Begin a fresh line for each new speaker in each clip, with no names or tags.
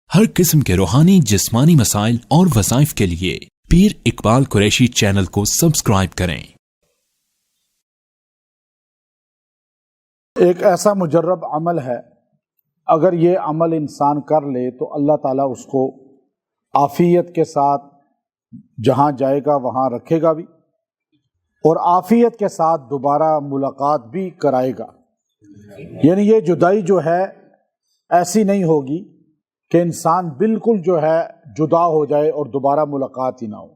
ہر قسم کے روحانی جسمانی مسائل اور وظائف کے لیے پیر اقبال قریشی چینل کو سبسکرائب کریں۔
ایک ایسا مجرب عمل ہے، اگر یہ عمل انسان کر لے تو اللہ تعالیٰ اس کو عافیت کے ساتھ جہاں جائے گا وہاں رکھے گا بھی، اور عافیت کے ساتھ دوبارہ ملاقات بھی کرائے گا۔ یعنی یہ جدائی جو ہے ایسی نہیں ہوگی کہ انسان بالکل جو ہے جدا ہو جائے اور دوبارہ ملاقات ہی نہ ہو۔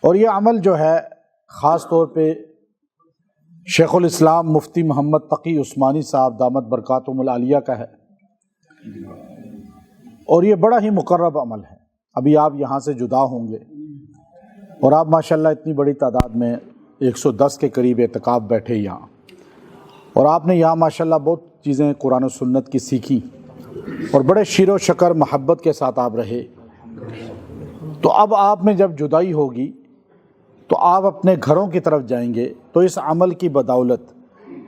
اور یہ عمل جو ہے خاص طور پہ شیخ الاسلام مفتی محمد تقی عثمانی صاحب دامت برکاتہم العالیہ کا ہے، اور یہ بڑا ہی مقرب عمل ہے۔ ابھی آپ یہاں سے جدا ہوں گے اور آپ ماشاءاللہ اتنی بڑی تعداد میں 110 کے قریب اعتکاف بیٹھے یہاں، اور آپ نے یہاں ماشاءاللہ بہت چیزیں قرآن و سنت کی سیکھی، اور بڑے شیر و شکر محبت کے ساتھ آپ رہے۔ تو اب آپ میں جب جدائی ہوگی تو آپ اپنے گھروں کی طرف جائیں گے، تو اس عمل کی بدولت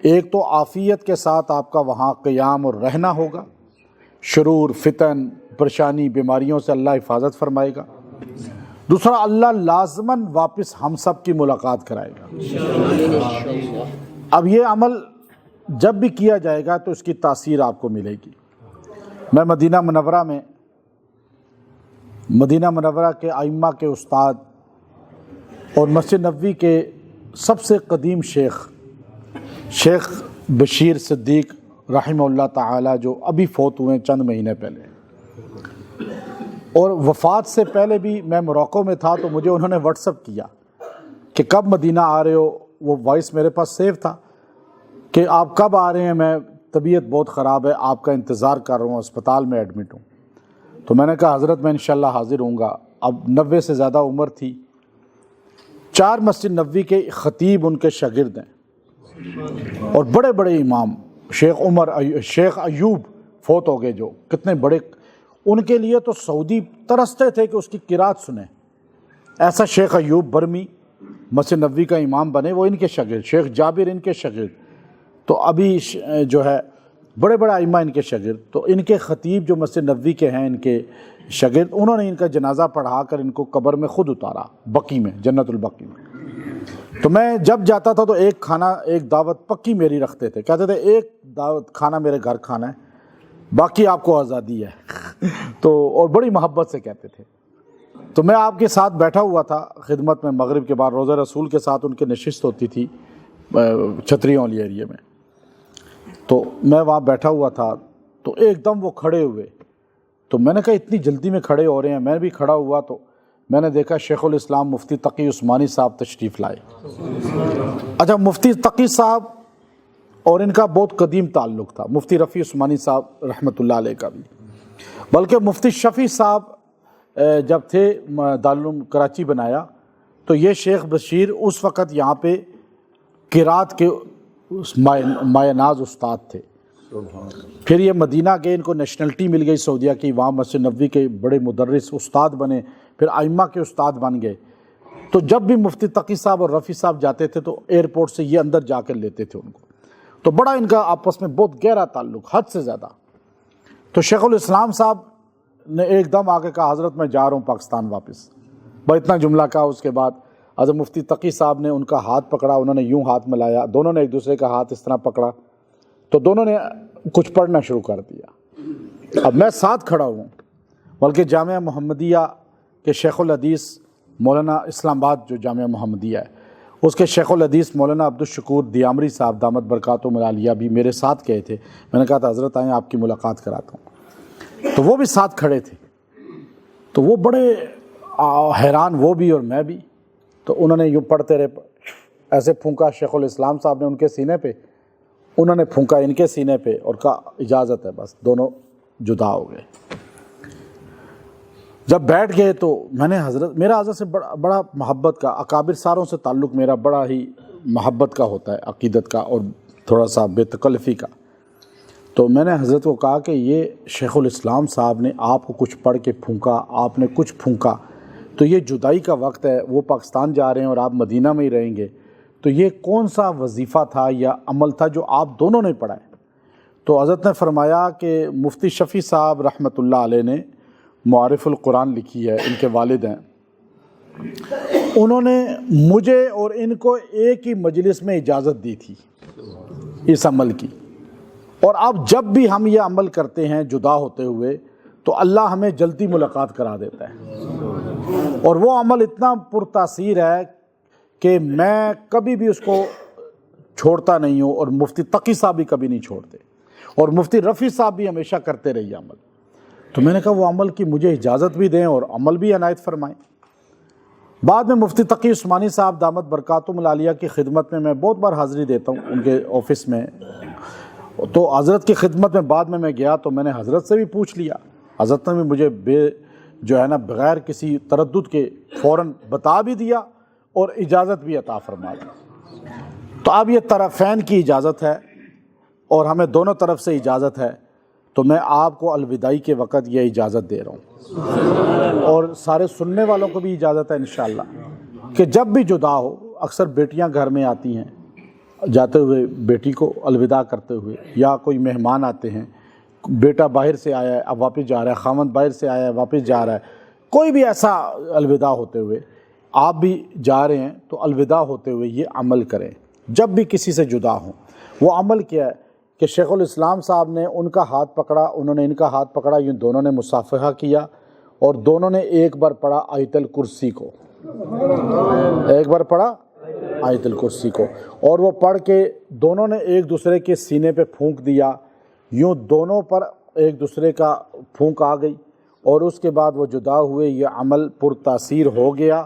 ایک تو عافیت کے ساتھ آپ کا وہاں قیام اور رہنا ہوگا، شرور فتن پریشانی بیماریوں سے اللہ حفاظت فرمائے گا، دوسرا اللہ لازماً واپس ہم سب کی ملاقات کرائے گا۔ اب یہ عمل جب بھی کیا جائے گا تو اس کی تاثیر آپ کو ملے گی۔ میں مدینہ منورہ کے ائمہ کے استاد اور مسجد نبوی کے سب سے قدیم شیخ بشیر صدیق رحمہ اللہ تعالی، جو ابھی فوت ہوئے چند مہینے پہلے، اور وفات سے پہلے بھی میں موروکو میں تھا تو مجھے انہوں نے واٹس ایپ کیا کہ کب مدینہ آ رہے ہو۔ وہ وائس میرے پاس سیو تھا کہ آپ کب آ رہے ہیں، میں طبیعت بہت خراب ہے، آپ کا انتظار کر رہا ہوں، اسپتال میں ایڈمٹ ہوں۔ تو میں نے کہا حضرت میں انشاءاللہ حاضر ہوں گا۔ اب 90 سے زیادہ عمر تھی، 4 مسجد نبوی کے خطیب ان کے شاگرد ہیں، اور بڑے بڑے امام، شیخ ایوب فوت ہو گئے، جو کتنے بڑے، ان کے لیے تو سعودی ترستے تھے کہ اس کی قرات سنیں۔ ایسا شیخ ایوب برمی مسجد نبوی کا امام بنے، وہ ان کے شاگرد، شیخ جابر ان کے شاگرد، تو ابھی جو ہے بڑے بڑے ائمہ ان کے شاگرد، تو ان کے خطیب جو مسجد نبوی کے ہیں ان کے شاگرد، انہوں نے ان کا جنازہ پڑھا کر ان کو قبر میں خود اتارا، بقی میں، جنت البقی میں۔ تو میں جب جاتا تھا تو ایک دعوت پکی میری رکھتے تھے، کہتے تھے ایک دعوت کھانا میرے گھر کھانا ہے، باقی آپ کو آزادی ہے تو اور بڑی محبت سے کہتے تھے۔ تو میں آپ کے ساتھ بیٹھا ہوا تھا خدمت میں، مغرب کے بعد روضہ رسول کے ساتھ ان کی نشست ہوتی تھی چھتریوں والی ایریے میں، تو میں وہاں بیٹھا ہوا تھا تو ایک دم وہ کھڑے ہوئے، تو میں نے کہا اتنی جلدی میں کھڑے ہو رہے ہیں، میں بھی کھڑا ہوا تو میں نے دیکھا شیخ الاسلام مفتی تقی عثمانی صاحب تشریف لائے۔ اچھا، مفتی تقی صاحب اور ان کا بہت قدیم تعلق تھا، مفتی رفیع عثمانی صاحب رحمۃ اللہ علیہ کا بھی، بلکہ مفتی شفیع صاحب جب تھے دارالعلوم کراچی بنایا تو یہ شیخ بشیر اس وقت یہاں پہ قرات کے مایہ ناز استاد تھے۔ پھر یہ مدینہ گئے، ان کو نیشنلٹی مل گئی سعودیہ کی، وہاں مسجد نبوی کے بڑے مدرس استاد بنے، پھر ائمہ کے استاد بن گئے۔ تو جب بھی مفتی تقی صاحب اور رفیع صاحب جاتے تھے تو ایئرپورٹ سے یہ اندر جا کر لیتے تھے ان کو، تو بڑا ان کا آپس میں بہت گہرا تعلق، حد سے زیادہ۔ تو شیخ الاسلام صاحب نے ایک دم آ کے کہا حضرت میں جا رہا ہوں پاکستان واپس، بس اتنا جملہ کہا۔ اس کے بعد حضرت مفتی تقی صاحب نے ان کا ہاتھ پکڑا، انہوں نے یوں ہاتھ ملایا، دونوں نے ایک دوسرے کا ہاتھ اس طرح پکڑا، تو دونوں نے کچھ پڑھنا شروع کر دیا۔ اب میں ساتھ کھڑا ہوں، بلکہ جامعہ محمدیہ کے شیخ الحدیث مولانا اسلام آباد جو جامعہ محمدیہ ہے اس کے شیخ الحدیث مولانا عبدالشکور دیامری صاحب دامت برکاتہم العالیہ بھی میرے ساتھ گئے تھے۔ میں نے کہا تھا حضرت آئیں آپ کی ملاقات کراتا ہوں، تو وہ بھی ساتھ کھڑے تھے، تو وہ بڑے حیران، وہ بھی اور میں بھی۔ تو انہوں نے یوں پڑھتے رہے، ایسے پھونکا شیخ الاسلام صاحب نے ان کے سینے پہ، انہوں نے پھونکا ان کے سینے پہ اور کہا اجازت ہے، بس دونوں جدا ہو گئے۔ جب بیٹھ گئے تو میں نے میرا حضرت سے بڑا محبت کا، اکابر ساروں سے تعلق میرا بڑا ہی محبت کا ہوتا ہے، عقیدت کا اور تھوڑا سا بے تکلفی کا۔ تو میں نے حضرت کو کہا کہ یہ شیخ الاسلام صاحب نے آپ کو کچھ پڑھ کے پھونکا، آپ نے کچھ پھونکا، تو یہ جدائی کا وقت ہے، وہ پاکستان جا رہے ہیں اور آپ مدینہ میں ہی رہیں گے، تو یہ کون سا وظیفہ تھا یا عمل تھا جو آپ دونوں نے پڑھا ہے؟ تو حضرت نے فرمایا کہ مفتی شفیع صاحب رحمۃ اللہ علیہ نے معارف القرآن لکھی ہے، ان کے والد ہیں، انہوں نے مجھے اور ان کو ایک ہی مجلس میں اجازت دی تھی اس عمل کی، اور اب جب بھی ہم یہ عمل کرتے ہیں جدا ہوتے ہوئے تو اللہ ہمیں جلدی ملاقات کرا دیتا ہے، اور وہ عمل اتنا پرتاثیر ہے کہ میں کبھی بھی اس کو چھوڑتا نہیں ہوں، اور مفتی تقی صاحب بھی کبھی نہیں چھوڑتے، اور مفتی رفیع صاحب بھی ہمیشہ کرتے رہی عمل۔ تو میں نے کہا وہ عمل کی مجھے اجازت بھی دیں اور عمل بھی عنایت فرمائیں۔ بعد میں مفتی تقی عثمانی صاحب دامت برکاتہم العالیہ کی خدمت میں بہت بار حاضری دیتا ہوں ان کے آفس میں، تو حضرت کی خدمت میں بعد میں گیا تو میں نے حضرت سے بھی پوچھ لیا، حضرت نے بھی مجھے بغیر کسی تردد کے فوراً بتا بھی دیا اور اجازت بھی عطا فرما دی۔ تو اب یہ طرفین کی اجازت ہے اور ہمیں دونوں طرف سے اجازت ہے، تو میں آپ کو الوداعی کے وقت یہ اجازت دے رہا ہوں، اور سارے سننے والوں کو بھی اجازت ہے انشاءاللہ کہ جب بھی جدا ہو، اکثر بیٹیاں گھر میں آتی ہیں جاتے ہوئے بیٹی کو الوداع کرتے ہوئے، یا کوئی مہمان آتے ہیں، بیٹا باہر سے آیا ہے اب واپس جا رہا ہے، خاوند باہر سے آیا ہے واپس جا رہا ہے، کوئی بھی ایسا الوداع ہوتے ہوئے آپ بھی جا رہے ہیں تو الوداع ہوتے ہوئے یہ عمل کریں جب بھی کسی سے جدا ہوں۔ وہ عمل کیا ہے کہ شیخ الاسلام صاحب نے ان کا ہاتھ پکڑا، انہوں نے ان کا ہاتھ پکڑا، یہ دونوں نے مصافحہ کیا اور دونوں نے ایک بار پڑھا آیت الکرسی کو، ایک بار پڑھا آیت الکرسی کو، اور وہ پڑھ کے دونوں نے ایک دوسرے کے سینے پہ پھونک دیا، یوں دونوں پر ایک دوسرے کا پھونک آ گئی، اور اس کے بعد وہ جدا ہوئے۔ یہ عمل پرتاثیر ہو گیا۔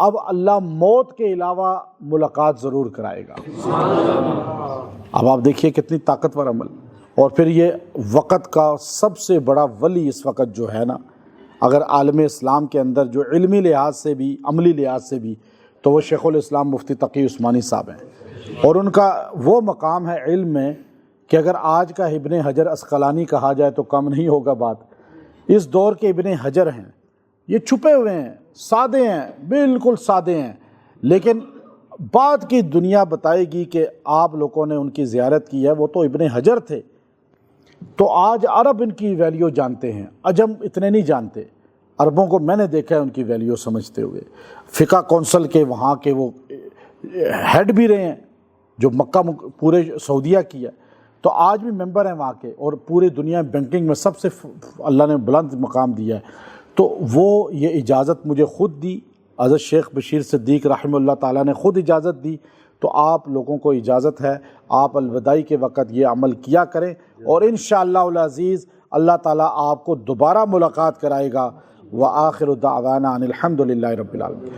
اب اللہ موت کے علاوہ ملاقات ضرور کرائے گا۔ اب آپ دیکھیے کتنی طاقتور عمل۔ اور پھر یہ وقت کا سب سے بڑا ولی اس وقت جو ہے نا، اگر عالم اسلام کے اندر جو علمی لحاظ سے بھی عملی لحاظ سے بھی، تو وہ شیخ الاسلام مفتی تقی عثمانی صاحب ہیں، اور ان کا وہ مقام ہے علم میں کہ اگر آج کا ابن حجر عسقلانی کہا جائے تو کم نہیں ہوگا بات۔ اس دور کے ابن حجر ہیں، یہ چھپے ہوئے ہیں، سادے ہیں، بالکل سادے ہیں، لیکن بعد کی دنیا بتائے گی کہ آپ لوگوں نے ان کی زیارت کی ہے، وہ تو ابن حجر تھے۔ تو آج عرب ان کی ویلیو جانتے ہیں، عجم اتنے نہیں جانتے۔ عربوں کو میں نے دیکھا ہے ان کی ویلیو سمجھتے ہوئے۔ فقہ کونسل کے وہاں کے وہ ہیڈ بھی رہے ہیں، جو مکہ پورے سعودیہ کی ہے، تو آج بھی ممبر ہیں وہاں کے، اور پوری دنیا بینکنگ میں سب سے اللہ نے بلند مقام دیا ہے۔ تو وہ یہ اجازت مجھے خود دی، حضرت شیخ بشیر صدیق رحمہ اللہ تعالیٰ نے خود اجازت دی، تو آپ لوگوں کو اجازت ہے، آپ الوداعی کے وقت یہ عمل کیا کریں، اور انشاءاللہ العزیز اللہ تعالیٰ آپ کو دوبارہ ملاقات کرائے گا۔ وآخر دعوانا ان الحمد للہ رب العالمین۔